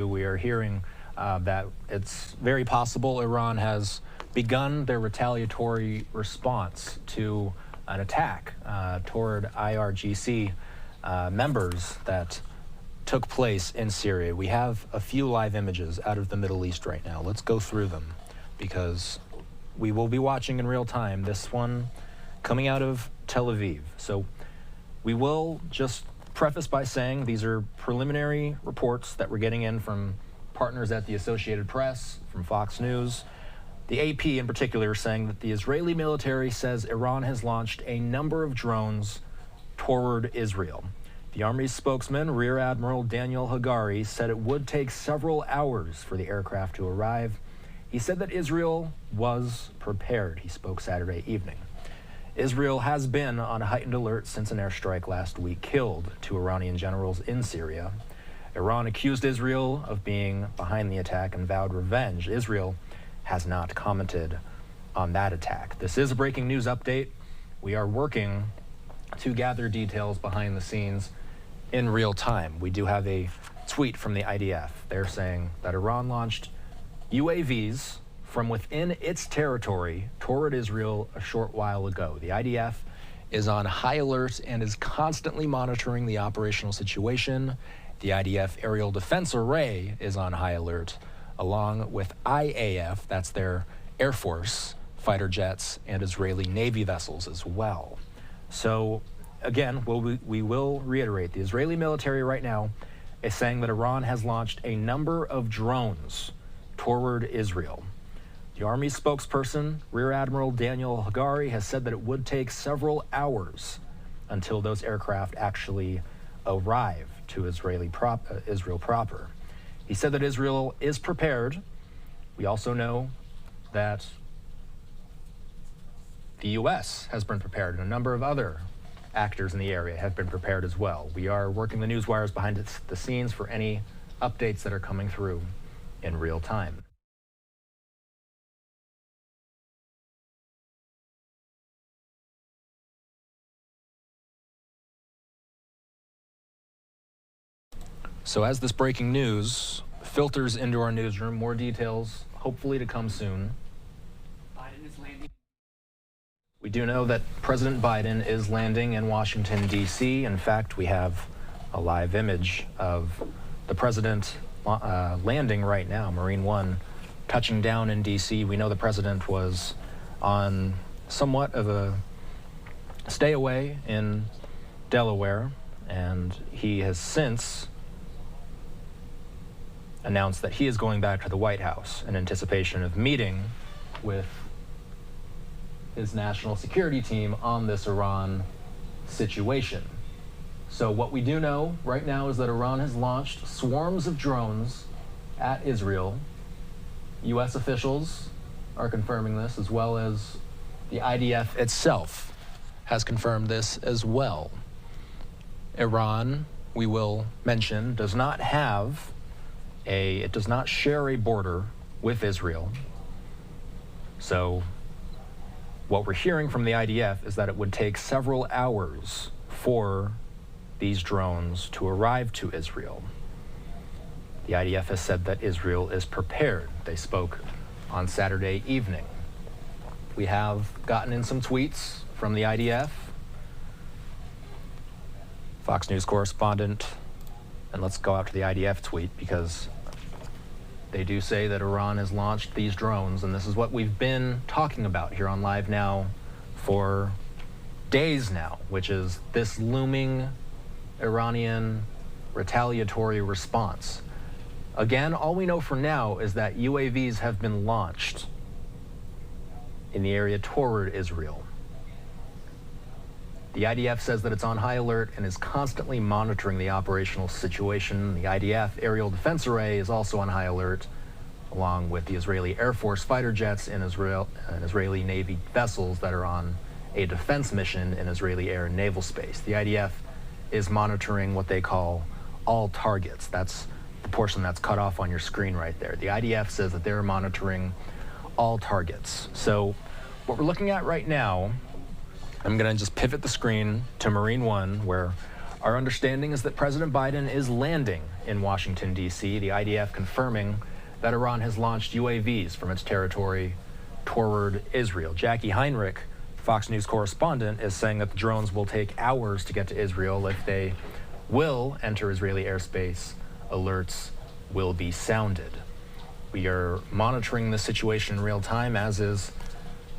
We are hearing that it's very possible Iran has begun their retaliatory response to an attack toward IRGC members that took place in Syria. We have a few live images out of the Middle East right now. Let's go through them because we will be watching in real time. This one coming out of Tel Aviv. So we will just preface by saying these are preliminary reports that we're getting in from partners at the Associated Press, from Fox News. The AP in particular saying that the Israeli military says Iran has launched a number of drones toward Israel. The Army's spokesman, Rear Admiral Daniel Hagari, said it would take several hours for the aircraft to arrive. He said that Israel was prepared. He spoke Saturday evening. Israel has been on heightened alert since an airstrike last week killed 2 Iranian generals in Syria. Iran accused Israel of being behind the attack and vowed revenge. Israel has not commented on that attack. This is a breaking news update. We are working to gather details behind the scenes in real time. We do have a tweet from the IDF. They're saying that Iran launched UAVs from within its territory toward Israel a short while ago. The IDF is on high alert and is constantly monitoring the operational situation. The IDF Aerial Defense Array is on high alert, along with IAF, that's their Air Force, fighter jets, and Israeli Navy vessels as well. So, again, we will reiterate, the Israeli military right now is saying that Iran has launched a number of drones toward Israel. The Army spokesperson, Rear Admiral Daniel Hagari, has said that it would take several hours until those aircraft actually arrive to Israel proper. He said that Israel is prepared. We also know that the U.S. has been prepared, and a number of other actors in the area have been prepared as well. We are working the news wires behind the scenes for any updates that are coming through in real time. So as this breaking news filters into our newsroom, more details hopefully to come soon. Biden is landing. We do know that President Biden is landing in Washington, D.C. In fact, we have a live image of the president landing right now, Marine One, touching down in D.C. We know the president was on somewhat of a stay away in Delaware, and he has since announced that he is going back to the White House in anticipation of meeting with his national security team on this Iran situation. So what we do know right now is that Iran has launched swarms of drones at Israel. U.S. officials are confirming this, as well as the IDF itself has confirmed this as well. Iran, we will mention, does not share a border with Israel. So what we're hearing from the IDF is that it would take several hours for these drones to arrive to Israel. The IDF has said that Israel is prepared. They spoke on Saturday evening. We have gotten in some tweets from the IDF. Fox News correspondent, and let's go out to the IDF tweet because they do say that Iran has launched these drones, and this is what we've been talking about here on LiveNOW for days now, which is this looming Iranian retaliatory response. Again, all we know for now is that UAVs have been launched in the area toward Israel. The IDF says that it's on high alert and is constantly monitoring the operational situation. The IDF Aerial Defense Array is also on high alert, along with the Israeli Air Force fighter jets and Israeli Navy vessels that are on a defense mission in Israeli air and naval space. The IDF is monitoring what they call all targets. That's the portion that's cut off on your screen right there. The IDF says that they're monitoring all targets. So what we're looking at right now, I'm going to just pivot the screen to Marine One, where Our understanding is that President Biden is landing in Washington, D.C., the IDF confirming that Iran has launched UAVs from its territory toward Israel. Jackie Heinrich, Fox News correspondent, is saying that the drones will take hours to get to Israel. If they will enter Israeli airspace, alerts will be sounded. We are monitoring the situation in real time, as is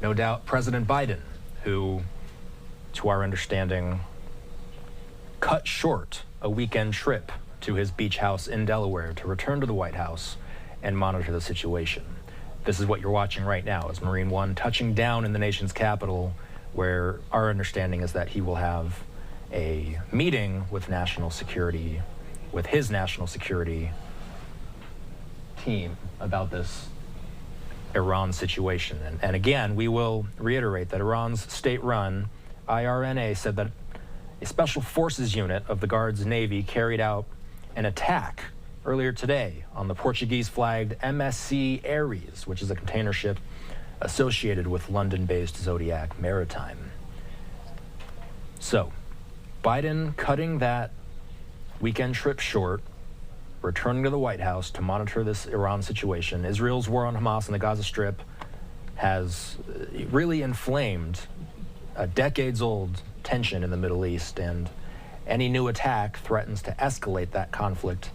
no doubt President Biden, who, to our understanding, cut short a weekend trip to his beach house in Delaware to return to the White House and monitor the situation. This is what you're watching right now, as Marine One touching down in the nation's capital, where our understanding is that he will have a meeting with his national security team about this Iran situation. And again, we will reiterate that Iran's state-run IRNA said that a special forces unit of the Guard's Navy carried out an attack earlier today on the Portuguese-flagged MSC Ares, which is a container ship associated with London-based Zodiac Maritime. So, Biden cutting that weekend trip short, returning to the White House to monitor this Iran situation. Israel's war on Hamas and the Gaza Strip has really inflamed a decades-old tension in the Middle East, and any new attack threatens to escalate that conflict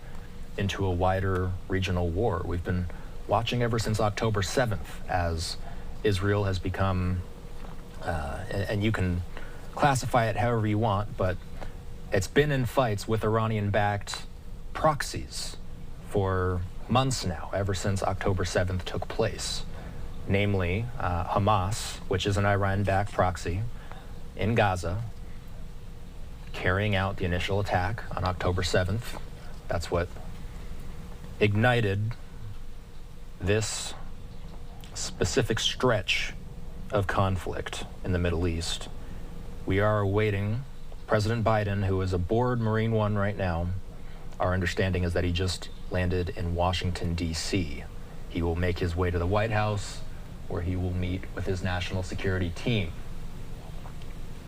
into a wider regional war. We've been watching ever since October 7th as Israel has become, and you can classify it however you want, but it's been in fights with Iranian-backed proxies for months now, ever since October 7th took place. Namely, Hamas, which is an Iran-backed proxy in Gaza, carrying out the initial attack on October 7th. That's what ignited this specific stretch of conflict in the Middle East. We are awaiting President Biden, who is aboard Marine One right now. Our understanding is that he just landed in Washington, D.C. He will make his way to the White House, where he will meet with his national security team.